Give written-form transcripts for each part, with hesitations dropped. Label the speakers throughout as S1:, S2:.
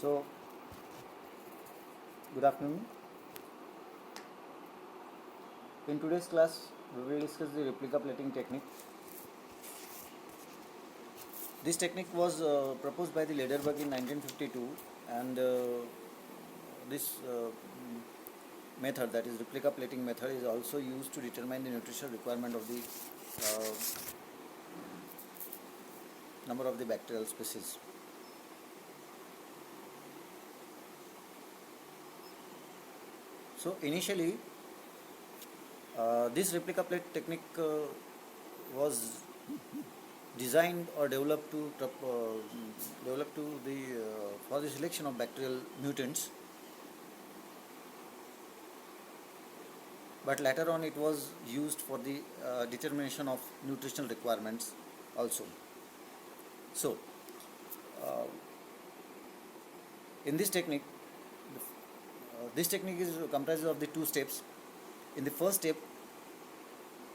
S1: So, good afternoon. In today's class, we will discuss the replica plating technique. This technique was proposed by the Lederberg in 1952, and this method, that is replica plating method, is also used to determine the nutritional requirement of the number of the bacterial species. So initially, this replica plate technique was designed or developed to the for the selection of bacterial mutants, but later on it was used for the determination of nutritional requirements also. So in this technique, this technique is comprises of the two steps. In the first step,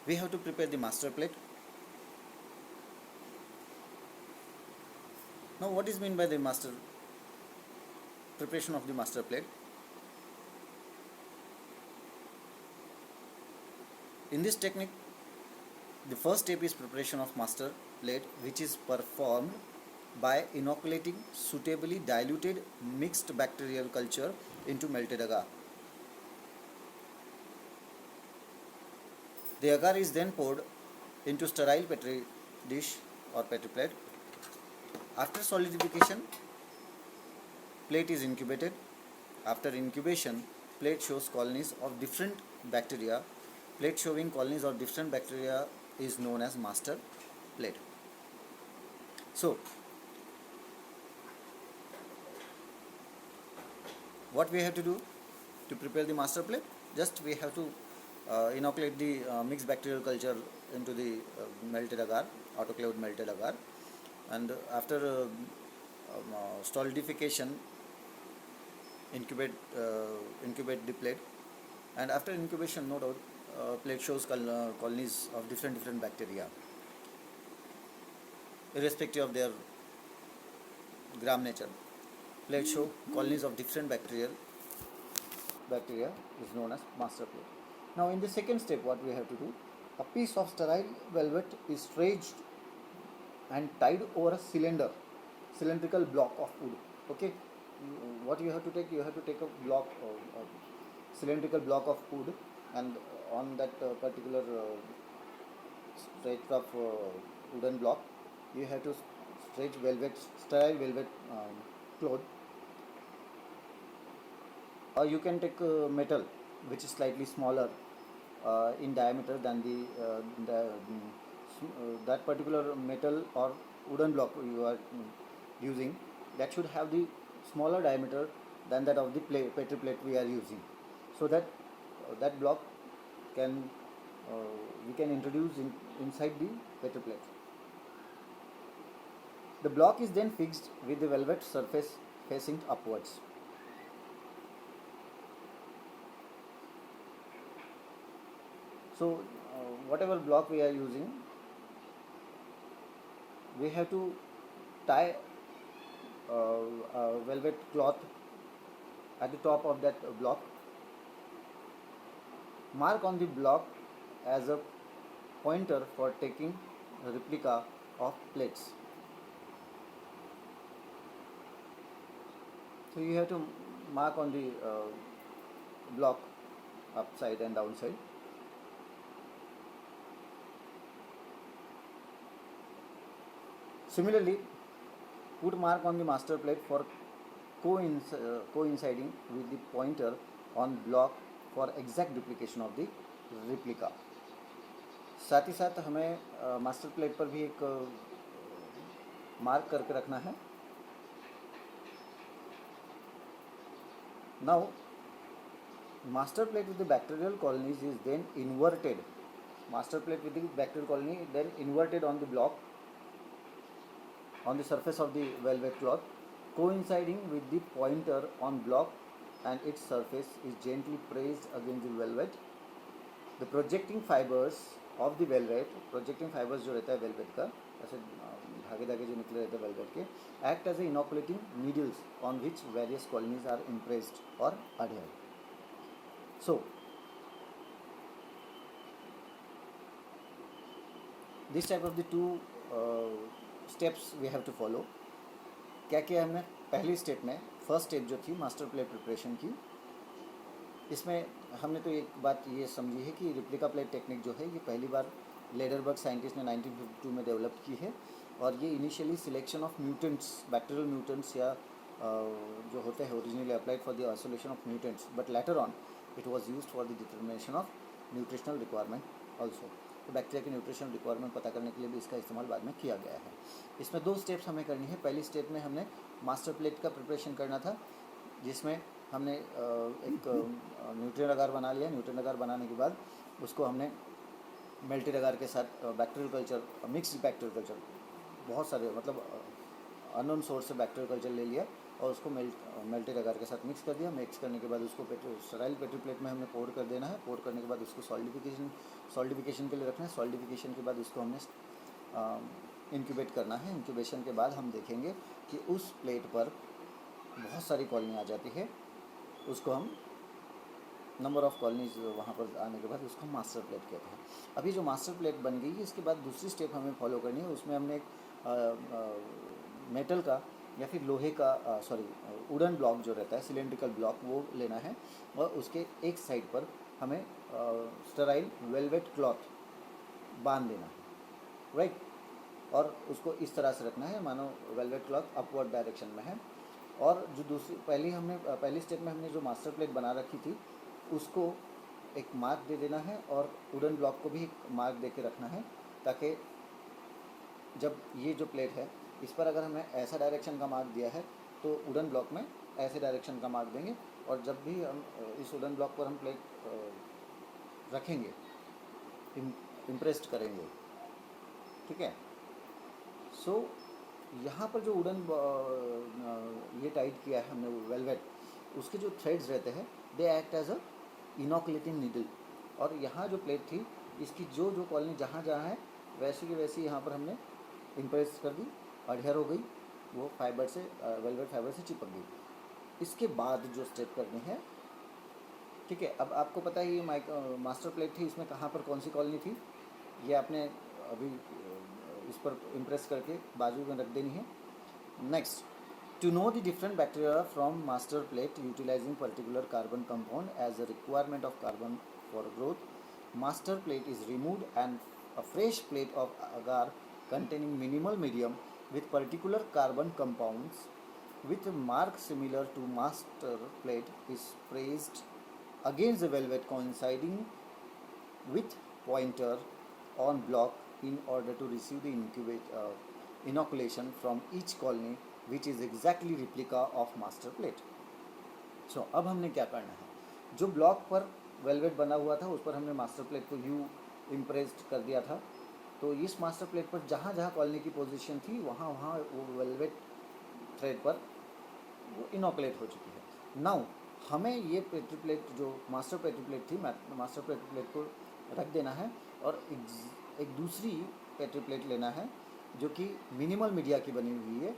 S1: we have to prepare the master plate. Now, what is meant by the preparation of the master plate? In this technique, the first step is preparation of master plate, which is performed by inoculating suitably diluted mixed bacterial culture into melted agar. The agar is then poured into sterile petri dish or petri plate. After solidification, plate is incubated. After incubation, plate shows colonies of different bacteria. Plate showing colonies of different bacteria is known as master plate. So, what we have to do to prepare the master plate? Just we have to inoculate the mixed bacterial culture into the melted agar, autoclaved melted agar, and after solidification, incubate the plate, and after incubation, no doubt, plate shows colonies of different bacteria, irrespective of their gram nature. Plate show colonies of different bacteria is known as master plate. Now, in the second step, what we have to do, a piece of sterile velvet is stretched and tied over a cylindrical block of wood. Okay, what you have to take? You have to take a cylindrical block of wood, and on that particular stretch of wooden block, you have to stretch sterile velvet cloth, or you can take metal, which is slightly smaller in diameter than that particular metal or wooden block you are using. That should have the smaller diameter than that of the petri plate we are using, so that that block can we can introduce inside the petri plate. The block is then fixed with the velvet surface facing upwards. So, whatever block we are using, we have to tie a velvet cloth at the top of that block. Mark on the block as a pointer for taking a replica of plates. So you have to mark on the block upside and downside. Similarly, put mark on the master plate for coinciding with the pointer on block for exact duplication of the replica. साथ ही साथ हमें master plate पर भी एक mark करके रखना है. Now, master plate with the bacterial colonies is then inverted. Master plate with the bacterial colony then inverted on the block, on the surface of the velvet cloth, coinciding with the pointer on block, and its surface is gently pressed against the velvet. The projecting fibers of the velvet, projecting fibers जो रहता है velvet का, ऐसे धागे धागे जो निकले रहते हैं वेलवेट के, act as a inoculating needles on which various colonies are impressed और adhere. So this type of the two steps we have to follow. क्या किया हमने पहली स्टेप में, फर्स्ट स्टेप जो थी मास्टर प्लेट प्रिपरेशन की, इसमें हमने तो एक बात ये समझी है कि रिप्लिका प्लेट टेक्निक जो है ये पहली बार लेडरबर्ग साइंटिस्ट ने 1952 में डेवलप की है. और ये initially selection of mutants, bacterial mutants या जो होते हैं originally applied for the isolation of mutants, but later on it was used for the determination of nutritional requirement also. तो बैक्टीरिया की न्यूट्रिशनल रिक्वायरमेंट पता करने के लिए भी इसका इस्तेमाल बाद में किया गया है. इसमें 2 स्टेप्स हमें करनी है. पहली स्टेप में हमने मास्टर प्लेट का प्रिपरेशन करना था, जिसमें हमने एक न्यूट्रिएंट अगार बना लिया. न्यूट्रिएंट अगार बनाने के बाद उसको हमने मेल्टेड अगार के साथ bacterial culture, mixed bacterial culture, बहुत सारे मतलब अननोन सोर्स से बैक्टीरियल कल्चर ले लिया और उसको मेल्टेड अगार के साथ मिक्स कर दिया. मिक्स करने के बाद उसको स्टेराइल पेट्री प्लेट में हमने पोर कर देना है. पोर करने के बाद उसको सॉल्डिफिकेशन के लिए रखना है. सॉल्डिफिकेशन के बाद उसको हमने इंक्यूबेट करना है. इंक्यूबेशन के बाद हम देखेंगे कि उस प्लेट पर बहुत सारी कॉलोनी आ जाती है. उसको हम नंबर ऑफ़ कॉलोनीज वहाँ पर आने के बाद उसको हम मास्टर प्लेट कहते हैं. अभी जो मास्टर प्लेट बन गई, इसके बाद दूसरी स्टेप हमें फॉलो करनी है. उसमें हमने एक मेटल का या फिर लोहे का वुडन ब्लॉक जो रहता है, सिलेंड्रिकल ब्लॉक, वो लेना है और उसके एक साइड पर हमें स्टेराइल वेलवेट क्लॉथ बांध देना है, राइट. और उसको इस तरह से रखना है मानो वेलवेट क्लॉथ अपवर्ड डायरेक्शन में है. और जो दूसरी पहली स्टेप में हमने जो मास्टर प्लेट बना रखी थी उसको एक मार्क दे देना है और वुडन ब्लॉक को भी एक मार्क दे के रखना है, ताकि जब ये जो प्लेट है इस पर अगर हमने ऐसा डायरेक्शन का मार्क दिया है तो वुडन ब्लॉक में ऐसे डायरेक्शन का मार्क देंगे. और जब भी हम इस वुडन ब्लॉक पर हम प्लेट रखेंगे, इम्प्रेस्ड करेंगे, ठीक है. सो यहाँ पर जो वुडन ये टाइट किया है हमने वेलवेट, उसके जो थ्रेड्स रहते हैं they act as a inoculating needle. और यहाँ जो प्लेट थी इसकी जो कॉलोनी जहाँ है वैसी की वैसी यहाँ पर हमने इम्प्रेस कर दी, अडहेयर हो गई, वो फाइबर से वेलवेट फाइबर से चिपक गई. इसके बाद जो स्टेप करनी है, ठीक है. अब आपको पता है ये मास्टर प्लेट थी, इसमें कहाँ पर कौन सी कॉलोनी थी, ये आपने अभी इस पर इम्प्रेस करके बाजू में रख देनी है. Next, to know the different bacteria from master plate utilizing particular carbon compound as a requirement of carbon for growth, master plate is removed and a fresh plate of agar containing minimal medium with particular carbon compounds with a mark similar to master plate is placed against the velvet coinciding with pointer on block in order to receive the inoculation from each colony which is exactly replica of master plate. So अब हमने क्या करना है, जो block पर velvet बना हुआ था उस पर हमने मास्टर प्लेट को यू इम्प्रेस्ड कर दिया था. तो इस मास्टर प्लेट पर जहाँ जहाँ कॉलोनी की पोजीशन थी वहाँ वो वेलवेट थ्रेड पर वो इनोकुलेट हो चुकी है. नाउ हमें ये पेट्री प्लेट जो मास्टर पेट्री प्लेट थी, मास्टर पेट्री प्लेट को रख देना है और एक दूसरी पेट्री प्लेट लेना है जो कि मिनिमल मीडिया की बनी हुई है,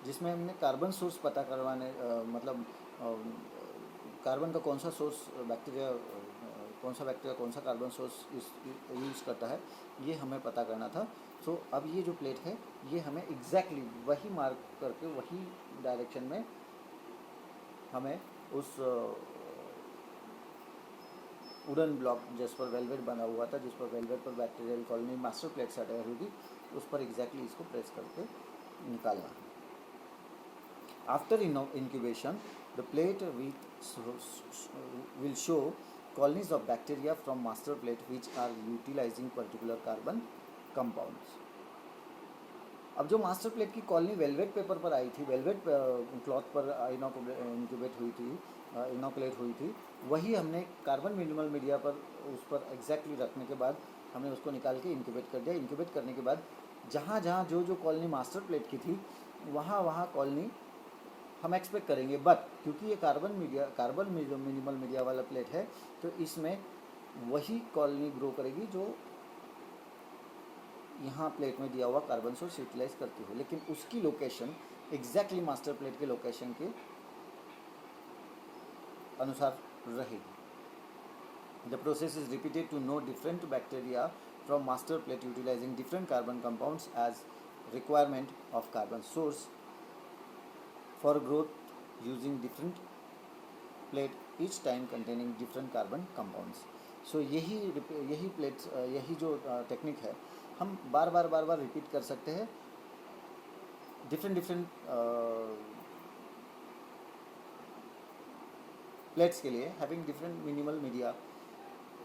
S1: जिसमें हमने कार्बन सोर्स पता करवाने मतलब कार्बन का कौन सा सोर्स बैक्टीरिया कौन सा कार्बन सोर्स यूज़ करता है, ये हमें पता करना था. सो अब ये जो प्लेट है ये हमें एग्जैक्टली वही मार्क करके वही डायरेक्शन में हमें उस वुडन ब्लॉक जिस पर वेलवेट बना हुआ था, जिस पर वेलवेट पर बैक्टीरियल कॉलोनी मास्टर प्लेट से अटैच हुई थी, उस पर एग्जैक्टली इसको प्रेस करके निकालना है. After incubation, the plate will show colonies of bacteria from master plate which are utilizing particular carbon compounds. अब जो मास्टर प्लेट की कॉलोनी वेलवेट पेपर पर आई थी, वेलवेट क्लॉथ पर इनोकुलेट हुई थी, वही हमने कार्बन मिनिमल मीडिया पर उस पर एग्जैक्टली रखने के बाद हमने उसको निकाल के इंक्यूबेट कर दिया. इंक्यूबेट करने के बाद जहाँ जहाँ जो कॉलोनी मास्टर प्लेट की थी वहाँ कॉलोनी हम एक्सपेक्ट करेंगे, बट क्योंकि ये कार्बन मिनिमल मीडिया वाला प्लेट है तो इसमें वही कॉलोनी ग्रो करेगी जो यहाँ प्लेट में दिया हुआ कार्बन सोर्स यूटिलाइज करती हो, लेकिन उसकी लोकेशन एग्जैक्टली मास्टर प्लेट के लोकेशन के अनुसार रहेगी. The process is repeated to know different bacteria from master plate utilizing different carbon compounds as requirement of carbon source for growth using different plate each time containing different carbon compounds. So यही plates, यही जो technique है हम बार बार repeat कर सकते हैं different plates के लिए, having different minimal media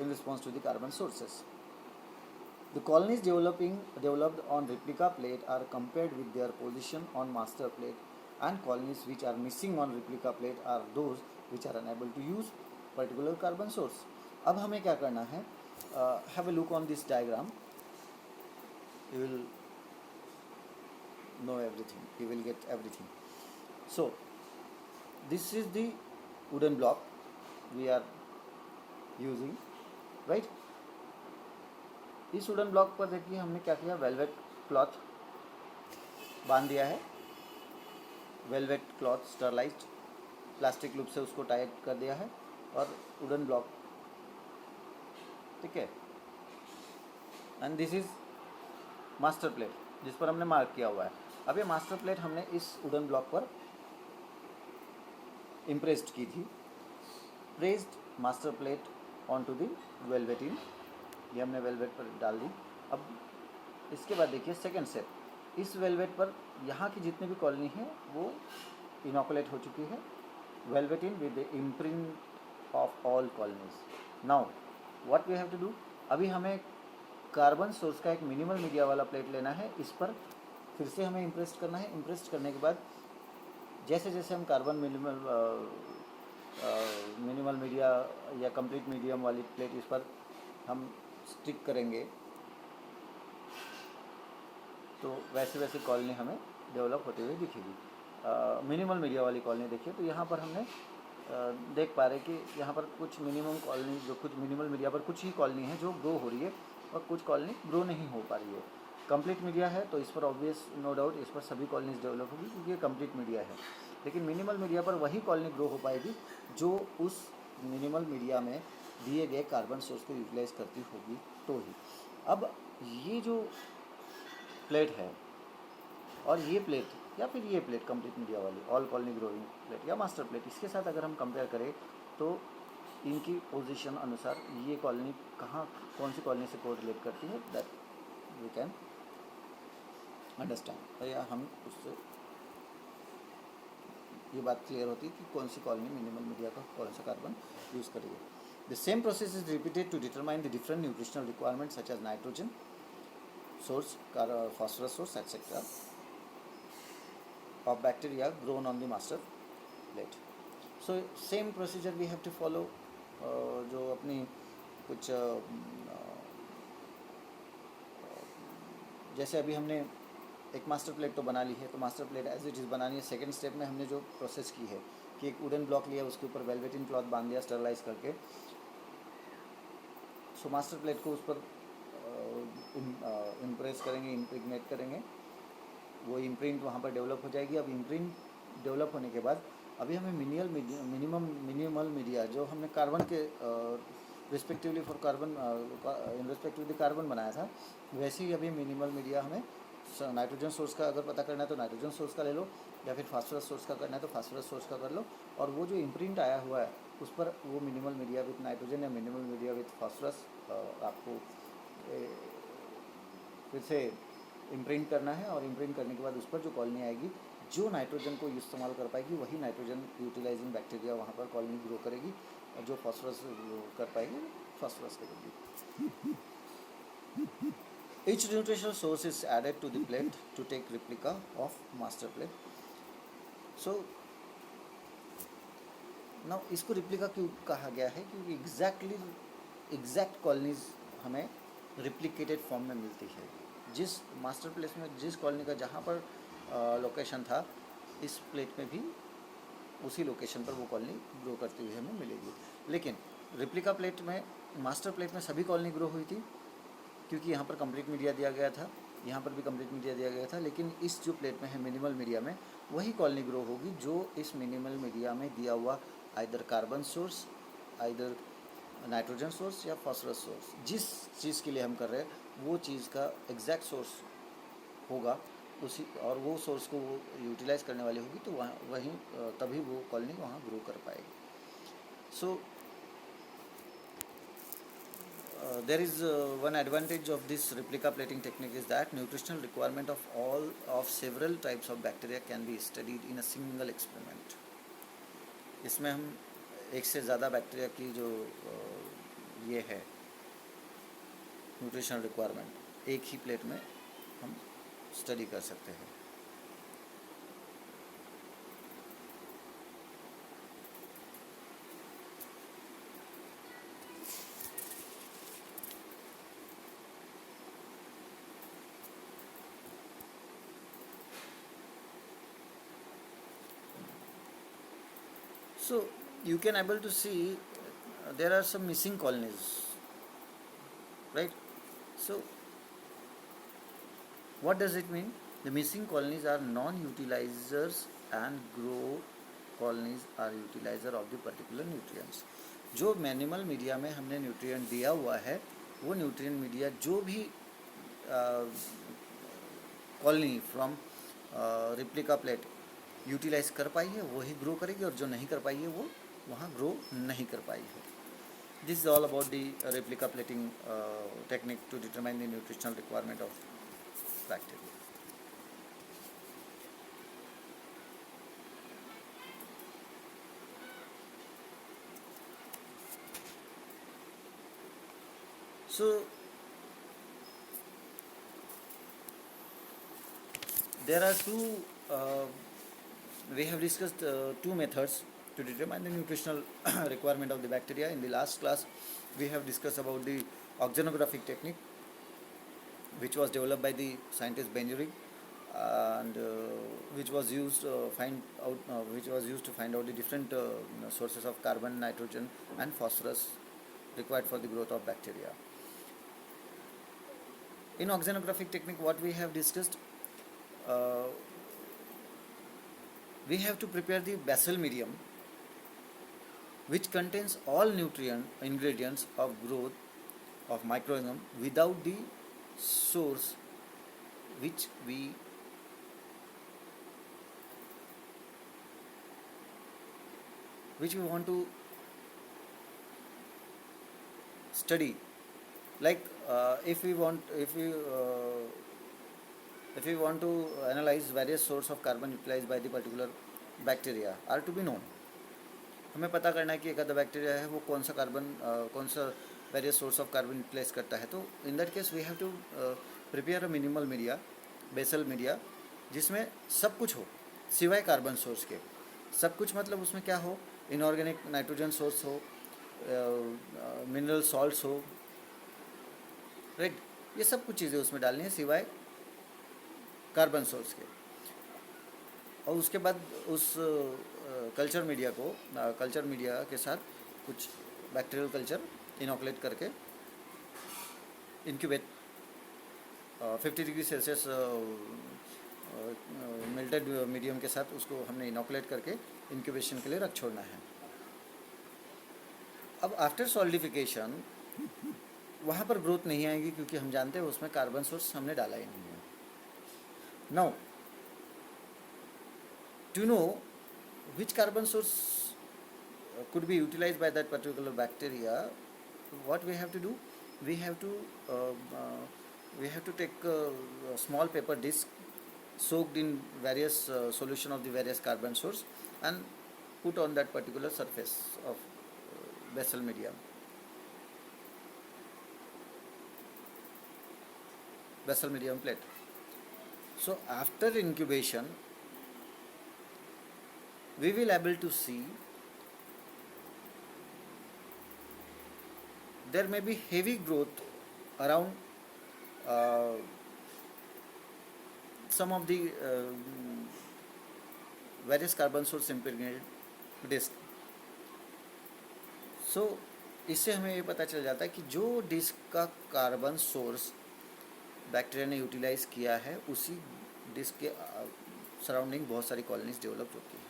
S1: in response to the carbon sources. The colonies developed on replica plate are compared with their position on master plate, and colonies which are missing on replica plate are those which are unable to use particular carbon source. अब हमें क्या करना है? Have a look on this diagram. You will know everything. You will get everything. So this is the wooden block we are using. Right इस wooden block पर देखिए हमने क्या किया, वेलवेट क्लॉथ बांध दिया है, velvet cloth sterilised plastic loop से उसको टाइट कर दिया है और वुडन ब्लॉक, ठीक है. And this is master plate जिस पर हमने मार्क किया हुआ है. अब ये मास्टर प्लेट हमने इस वुडन ब्लॉक पर इम्प्रेस्ड की थी. Pressed master plate on to the velveteen, ये हमने वेलवेट पर डाल दी. अब इसके बाद देखिए सेकेंड स्टेप, इस वेलवेट पर यहाँ की जितनी भी कॉलोनी है वो इनोकुलेट हो चुकी है, velveteen with the imprint of all colonies. Now what we have to do, अभी हमें कार्बन सोर्स का एक मिनिमल मीडिया वाला प्लेट लेना है, इस पर फिर से हमें इम्प्रेस्ड करना है. इम्प्रेस्ड करने के बाद जैसे जैसे हम कार्बन मिनिमल मीडिया या कंप्लीट मीडियम वाली प्लेट इस पर हम स्टिक करेंगे तो वैसे वैसे कॉलोनी हमें डेवलप होते हुए दिखेगी. मिनिमल मीडिया वाली कॉलोनी देखिए तो यहाँ पर हमने देख पा रहे कि यहाँ पर कुछ मिनिमम कॉलोनी, जो कुछ मिनिमल मीडिया पर कुछ ही कॉलोनी है जो ग्रो हो रही है और कुछ कॉलोनी ग्रो नहीं हो पा रही है. कंप्लीट मीडिया है तो इस पर ऑब्वियस नो डाउट इस पर सभी कॉलोनीज डेवलप होगी क्योंकि ये कंप्लीट मीडिया है. लेकिन मिनिमल मीडिया पर वही कॉलोनी ग्रो हो पाएगी जो उस मिनिमल मीडिया में दिए गए कार्बन सोर्स को यूटिलाइज करती होगी तो ही. अब ये जो प्लेट है और ये प्लेट या फिर ये प्लेट कंप्लीट मीडिया वाली ऑल कॉलोनी ग्रोइंग प्लेट या मास्टर प्लेट, इसके साथ अगर हम कंपेयर करें तो इनकी पोजीशन अनुसार ये कॉलोनी कहाँ कौन सी कॉलोनी से कोरिलेट करती है, दैट वी कैन अंडरस्टैंड, या हम उससे ये बात क्लियर होती है कि कौन सी कॉलोनी मिनिमल मीडिया का कौन सा कार्बन यूज़ करेगी. The same process is repeated to determine the different nutritional requirement such as nitrogen source, phosphorus source, etc. of bacteria grown on the master plate. So same procedure we have to follow. जो अपनी कुछ जैसे अभी हमने एक master plate तो बना ली है, तो master plate as it is बनानी है. सेकेंड स्टेप में हमने जो प्रोसेस की है कि एक वुडन ब्लॉक लिया, उसके ऊपर वेलवेटिन क्लॉथ बांध दिया स्टरलाइज करके. सो मास्टर प्लेट को उस पर इम्प्रेस करेंगे, इम्प्रिग्नेट करेंगे, वो इम्प्रिंट वहाँ पर डेवलप हो जाएगी. अब इम्प्रिंट डेवलप होने के बाद अभी हमें मिनिमल मीडिया जो हमने कार्बन के respectively for carbon in respective the carbon बनाया था, वैसे ही अभी मिनिमल मीडिया हमें नाइट्रोजन सोर्स का अगर पता करना है तो नाइट्रोजन सोर्स का ले लो, या फिर फास्फोरस सोर्स का करना है तो फास्फोरस सोर्स का कर लो. और वो जो इम्प्रिंट आया हुआ है उस पर वो मिनिमल मीडिया विथ नाइट्रोजन या मिनिमल मीडिया विथ फास्फोरस आपको फिर से इम्प्रिंट करना है. और इम्प्रिंट करने के बाद उस पर जो कॉलोनी आएगी जो नाइट्रोजन को इस्तेमाल कर पाएगी वही नाइट्रोजन यूटिलाइजिंग बैक्टीरिया वहाँ पर कॉलोनी ग्रो करेगी, और जो फास्फोरस कर पाएगी फास्फोरस करेगी. Each nutritional source is added to the plate to take replica of master plate. So now इसको replica क्यों कहा गया है, क्योंकि एग्जैक्ट कॉलोनीज हमें रिप्लिकेटेड फॉर्म में मिलती है. जिस मास्टर प्लेट में जिस कॉलोनी का जहाँ पर लोकेशन था, इस प्लेट में भी उसी लोकेशन पर वो कॉलोनी ग्रो करती हुई हमें मिलेगी. लेकिन रिप्लिका प्लेट में, मास्टर प्लेट में सभी कॉलोनी ग्रो हुई थी क्योंकि यहाँ पर कंप्लीट मीडिया दिया गया था, यहाँ पर भी कंप्लीट मीडिया दिया गया था, लेकिन इस जो प्लेट में है मिनिमल मीडिया में, वही कॉलोनी ग्रो होगी जो इस मिनिमल मीडिया में दिया हुआ either carbon source, either nitrogen source या फॉस्फोरस सोर्स, जिस चीज़ के लिए हम कर रहे हैं वो चीज़ का एग्जैक्ट सोर्स होगा उसी, और वो सोर्स को वो यूटिलाइज करने वाली होगी, तो वहाँ वहीं तभी वो कॉलोनी वहाँ ग्रो कर पाएगी. सो there is one advantage of this replica plating technique is that nutritional requirement of all of several types of bacteria can be studied in a single experiment. इसमें हम एक से ज़्यादा बैक्टीरिया की जो ये है न्यूट्रिशनल रिक्वायरमेंट एक ही प्लेट में हम स्टडी कर सकते हैं. So you can able to see there are some missing colonies, right? So what does it mean? The missing colonies are non-utilizers and grow colonies are utilizer of the particular nutrients. जो minimal media में हमने nutrient दिया हुआ है वो nutrient media जो भी colony from replica plate utilize कर पाई है वही ग्रो करेगी, और जो नहीं कर पाई है वो वहाँ ग्रो नहीं कर पाई है. This is all about the replica plating technique to determine the nutritional requirement of bacteria. So there are two we have discussed two methods to determine the nutritional requirement of the bacteria. In the last class we have discussed about the oxygenographic technique which was developed by the scientist Benjuring, and which was used to find out the different sources of carbon, nitrogen and phosphorus required for the growth of bacteria. In oxygenographic technique what we have discussed, we have to prepare the basal medium which contains all nutrient ingredients of growth of microorganism without the source which we want to study. Like if we want to analyze various source of carbon utilized by the particular bacteria are to be known. हमें पता करना है कि एक आधा bacteria है वो कौन सा कार्बन कौन सा various source of carbon utilize करता है. तो in that case we have to prepare a minimal media, basal media, जिसमें सब कुछ हो सिवाय कार्बन सोर्स के. सब कुछ मतलब उसमें क्या हो, इनऑर्गेनिक नाइट्रोजन सोर्स हो, मिनरल सॉल्ट्स हो, राइट. ये सब कुछ चीज़ें उसमें डालनी है सिवाय कार्बन सोर्स के. और उसके बाद उस कल्चर मीडिया के साथ कुछ बैक्टीरियल कल्चर इनोकुलेट करके incubate 50 degree Celsius melted medium के साथ उसको हमने इनोकुलेट करके इंक्यूबेशन के लिए रख छोड़ना है. अब आफ्टर सॉलिडिफिकेशन वहाँ पर ग्रोथ नहीं आएगी क्योंकि हम जानते हैं उसमें कार्बन सोर्स हमने डाला ही नहीं है. Now to know which carbon source could be utilized by that particular bacteria, what we have to do, we have to take a small paper disc soaked in various solution of the various carbon source and put on that particular surface of basal medium, basal medium plate. So after incubation we will able to see there may be heavy growth around some of the various carbon source impregnated disc. So इससे हमें ये पता चल जाता है कि जो disc का कार्बन सोर्स बैक्टीरिया ने यूटिलाइज किया है उसी डिस्क के सराउंडिंग बहुत सारी कॉलोनीज डेवलप होती है।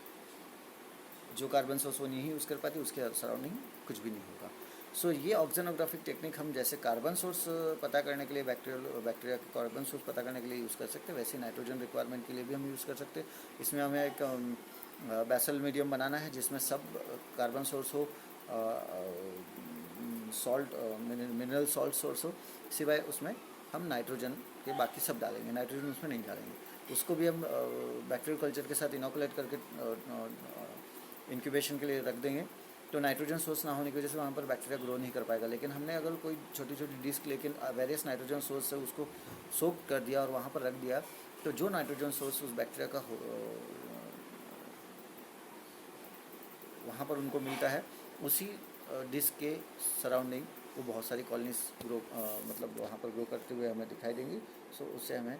S1: जो कार्बन सोर्स वो नहीं यूज़ कर पाती उसके सराउंडिंग कुछ भी नहीं होगा। सो ये ऑक्सीजनोग्राफिक टेक्निक हम जैसे कार्बन सोर्स पता करने के लिए बैक्टीरिया के कार्बन सोर्स पता करने के लिए यूज़ कर सकते हैं, वैसे नाइट्रोजन रिक्वायरमेंट के लिए भी हम यूज़ कर सकते हैं। इसमें हमें एक बेसल मीडियम बनाना है जिसमें सब कार्बन सोर्स हो, सॉल्ट मिनरल सॉल्ट सोर्स हो, सिवाय उसमें हम नाइट्रोजन के बाकी सब डालेंगे, नाइट्रोजन उसमें नहीं डालेंगे। उसको भी हम बैक्टीरियल कल्चर के साथ इनोकुलेट करके इंक्यूबेशन के लिए रख देंगे। तो नाइट्रोजन सोर्स ना होने की वजह से वहाँ पर बैक्टीरिया ग्रो नहीं कर पाएगा। लेकिन हमने अगर कोई छोटी छोटी डिस्क लेकिन वेरियस नाइट्रोजन सोर्स से उसको सोक कर दिया और वहाँ पर रख दिया, तो जो नाइट्रोजन सोर्स उस बैक्टीरिया का वहाँ पर उनको मिलता है, उसी डिस्क के सराउंडिंग वो बहुत सारी कॉलोनीज ग्रो मतलब वहाँ पर ग्रो करते हुए हमें दिखाई देंगी। सो उससे हमें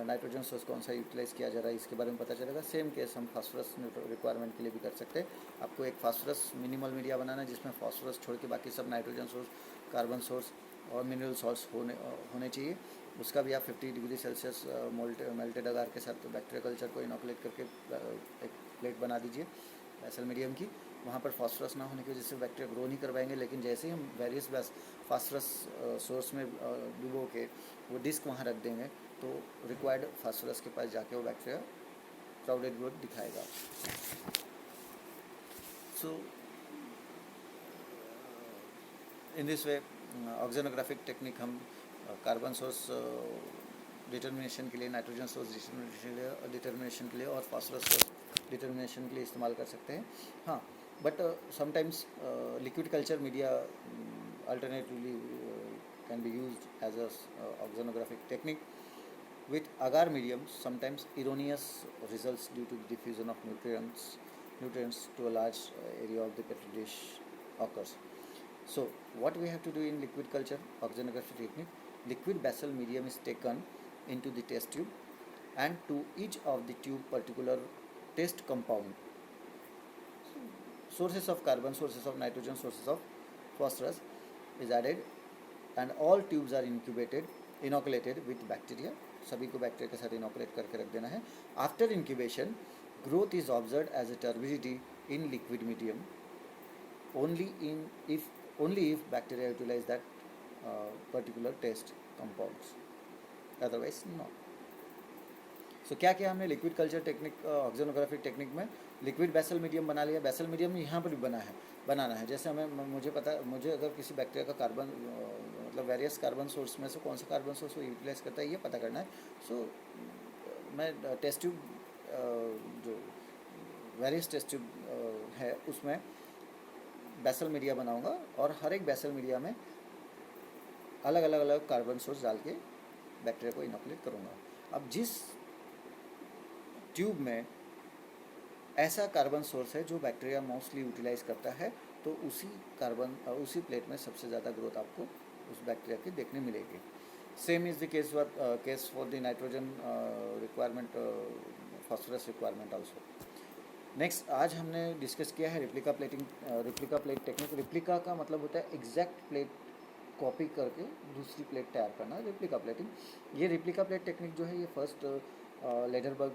S1: नाइट्रोजन सोर्स कौन सा यूटिलाइज़ किया जा रहा है इसके बारे में पता चलेगा। सेम केस हम फास्फोरस रिक्वायरमेंट के लिए भी कर सकते हैं। आपको एक फास्फोरस मिनिमल मीडिया बनाना है जिसमें फास्फोरस छोड़ के बाकी सब नाइट्रोजन सोर्स, कार्बन सोर्स और मिनरल सॉल्ट्स होने चाहिए। उसका भी आप 50 डिग्री सेल्सियस मेल्टेड अगार के साथ बैक्टीरिया कल्चर को इनोकुलेट करके एक प्लेट बना दीजिए बेसल मीडियम की। वहाँ पर फास्फोरस ना होने की वजह से बैक्टीरिया ग्रो नहीं कर पाएंगे। लेकिन जैसे ही हम वेरियस फास्फोरस सोर्स में डुबो के वो डिस्क वहाँ रख देंगे तो रिक्वायर्ड फास्फोरस के पास जाके वो बैक्टीरिया क्राउडेड ग्रोथ दिखाएगा। सो इन दिस वे ऑक्सीजनोग्राफिक टेक्निक हम कार्बन सोर्स डिटर्मिनेशन के लिए, नाइट्रोजन सोर्स डिटर्मिनेशन के लिए और फास्फोरस सोर्स डिटर्मिनेशन के लिए इस्तेमाल कर सकते हैं। हाँ, but sometimes liquid culture media alternatively can be used as a oxonographic technique. With agar medium, sometimes erroneous results due to the diffusion of nutrients to a large area of the petri dish occurs. So, what we have to do in liquid culture oxonographic technique, liquid basal medium is taken into the test tube, and to each of the tube particular test compound, sources of carbon, sources of nitrogen, sources of phosphorus is added, and all tubes are inoculated with bacteria. सभी को bacteria के साथ inoculate करके रख देना है। After incubation growth is observed as a turbidity in liquid medium only if bacteria utilize that particular test compounds, otherwise not. सो क्या किया हमने लिक्विड कल्चर टेक्निक ऑक्सीजनोग्राफिक टेक्निक में, लिक्विड बेसल मीडियम बना लिया। बेसल मीडियम यहाँ पर भी बनाना है। जैसे मुझे अगर किसी बैक्टीरिया का कार्बन मतलब वेरियस कार्बन सोर्स में से कौन सा कार्बन सोर्स वो यूटिलाइज करता है ये पता करना है। सो मैं टेस्ट ट्यूब जो वेरियस टेस्ट ट्यूब है उसमें बेसल मीडिया बनाऊंगा और हर एक बेसल मीडिया में अलग अलग कार्बन सोर्स डाल के बैक्टीरिया को इनोकुलेट करूँगा। अब जिस ट्यूब में ऐसा कार्बन सोर्स है जो बैक्टीरिया मोस्टली यूटिलाइज करता है, तो उसी प्लेट में सबसे ज़्यादा ग्रोथ आपको उस बैक्टीरिया की देखने मिलेगी। Same is the case for the nitrogen requirement, phosphorus requirement also. Next आज हमने डिस्कस किया है रिप्लिका प्लेट टेक्निक। रिप्लिका का मतलब होता है एग्जैक्ट प्लेट कॉपी करके दूसरी प्लेट तैयार करना, रिप्लिका प्लेटिंग। ये रिप्लिका प्लेट टेक्निक जो है ये फर्स्ट लेडरबर्ग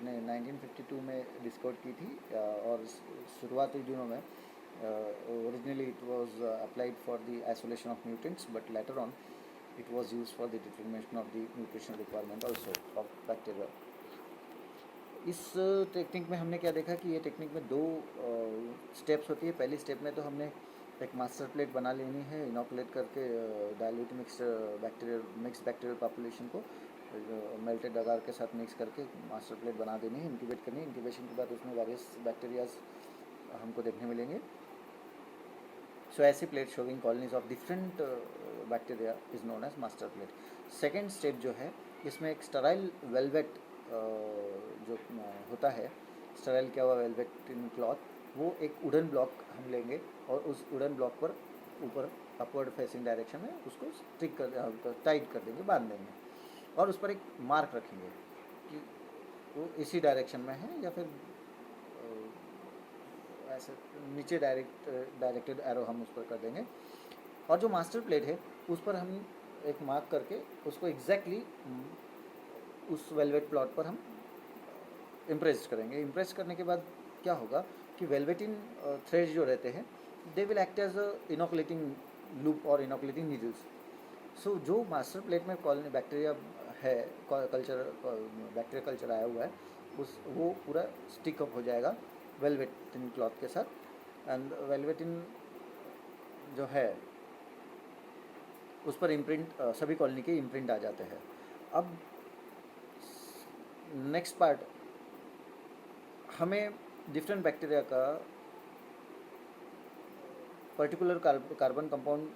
S1: ने 1952 में डिस्कवर की थी और शुरुआती दिनों में originally it was applied for the isolation of mutants, but later on it was used for the determination of the nutritional requirement also of bacteria. इस टेक्निक में हमने क्या देखा कि ये टेक्निक में दो स्टेप्स होती है। पहली स्टेप में तो हमने एक मास्टर प्लेट बना लेनी है, इनोकुलेट करके डाइल्यूट मिक्स बैक्टीरियल पॉपुलेशन को मेल्टेड अगार के साथ मिक्स करके मास्टर प्लेट बना देनी है, इंक्यूबेट करनी है। इंक्यूबेशन के बाद उसमें वेरियस बैक्टीरियाज हमको देखने मिलेंगे। सो ऐसी plate showing colonies of different bacteria is known as master plate. Second step जो है इसमें एक स्टराइल वेलवेट जो होता है, स्टराइल किया हुआ वेलवेट इन क्लॉथ, वो एक वुडन ब्लॉक हम लेंगे और उस वुडन ब्लॉक पर ऊपर अपवर्ड फेसिंग डायरेक्शन में उसको टाइट कर देंगे, बांध देंगे और उस पर एक मार्क रखेंगे कि वो इसी डायरेक्शन में है या फिर ऐसे नीचे डायरेक्टेड एरो हम उस पर कर देंगे। और जो मास्टर प्लेट है उस पर हम एक मार्क करके उसको एग्जैक्टली उस वेलवेट प्लॉट पर हम इम्प्रेस करेंगे। इम्प्रेस करने के बाद क्या होगा कि वेलवेटिन थ्रेड्स जो रहते हैं they will act as a inoculating loop और इनोकुलेटिंग नीडल्स। सो जो मास्टर प्लेट में कॉलोनी बैक्टीरिया है, कल्चर बैक्टीरिया कल्चर आया हुआ है, उस वो पूरा स्टिक अप हो जाएगा वेलवेटिन क्लॉथ के साथ, एंड वेलवेटिन जो है उस पर इम्प्रिंट सभी कॉलोनी के इम्प्रिंट आ जाते हैं। अब नेक्स्ट पार्ट, हमें डिफरेंट बैक्टीरिया का पर्टिकुलर कार्बन कंपाउंड,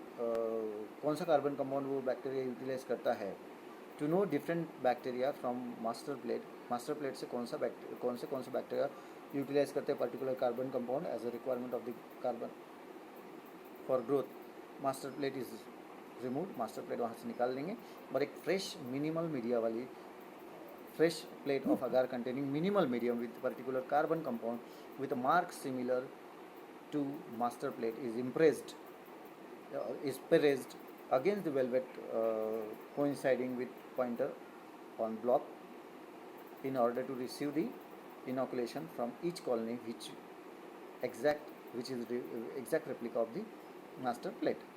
S1: कौन सा कार्बन कंपाउंड वो बैक्टीरिया यूटिलाइज करता है, to know different bacteria from master plate. Master plate से कौन से बैक्टीरिया यूटिलाइज करते हैं particular carbon compound as a requirement of the carbon for growth. Master plate is remove, master plate वहाँ से निकाल देंगे और एक फ्रेश मिनिमल मीडिया वाली fresh plate of agar containing minimal medium with particular carbon compound with a mark similar to master plate is impressed, is pressed against the velvet, coinciding with pointer on block in order to receive the inoculation from each colony which is exact replica of the master plate.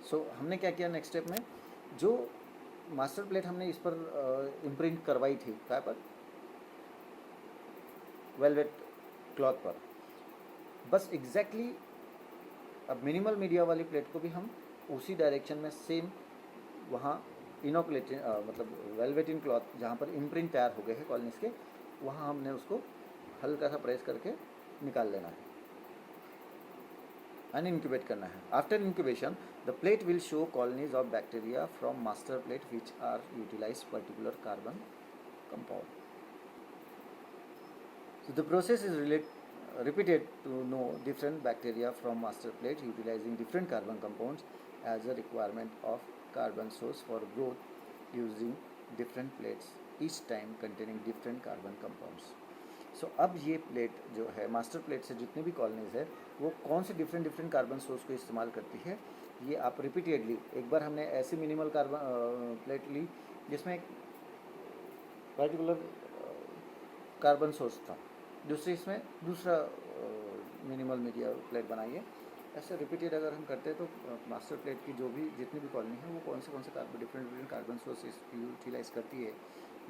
S1: So हमने क्या किया next step में, जो master plate हमने इस पर imprint करवाई थी क्या पर, वेलवेट क्लॉथ पर, बस एग्जैक्टली अब मिनिमल मीडिया वाली प्लेट को भी हम उसी डायरेक्शन में सेम वहाँ इनोकुलेटिंग मतलब वेलवेटिन क्लॉथ जहाँ पर इम्प्रिंट तैयार हो गए हैं कॉलोनीज के, वहाँ हमने उसको हल्का सा प्रेस करके निकाल लेना है, and incubate करना है. After incubation, the plate will show colonies of bacteria from master plate which are utilized particular carbon compound. So the process is repeated to know different bacteria from master plate utilizing different carbon compounds as a requirement of carbon source for growth using different plates each time containing different carbon compounds. सो अब ये plate जो है master plate से जितनी भी colonies है वो कौन से डिफरेंट कार्बन सोर्स को इस्तेमाल करती है, ये आप रिपीटेडली, एक बार हमने ऐसी मिनिमल कार्बन प्लेट ली जिसमें एक पर्टिकुलर कार्बन सोर्स था, दूसरी इसमें दूसरा मिनिमल मीडिया प्लेट बनाइए, ऐसे रिपीटेड अगर हम करते हैं तो मास्टर प्लेट की जो भी जितनी भी कॉलोनी है वो कौन से डिफरेंट कार्बन सोर्स यूटिलाइज करती है,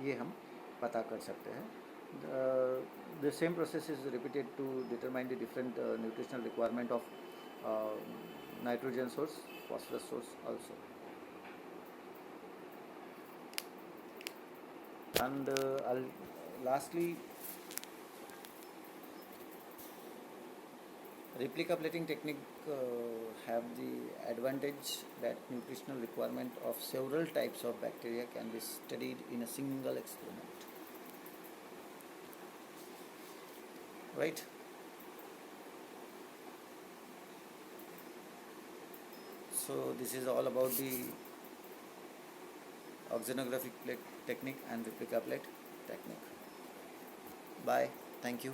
S1: ये हम पता कर सकते हैं. The same process is repeated to determine the different nutritional requirement of nitrogen source, phosphorus source also. And lastly, replica plating technique have the advantage that nutritional requirement of several types of bacteria can be studied in a single experiment. Right? So this is all about the oxygenographic plate technique and replica plate technique. Bye. Thank you.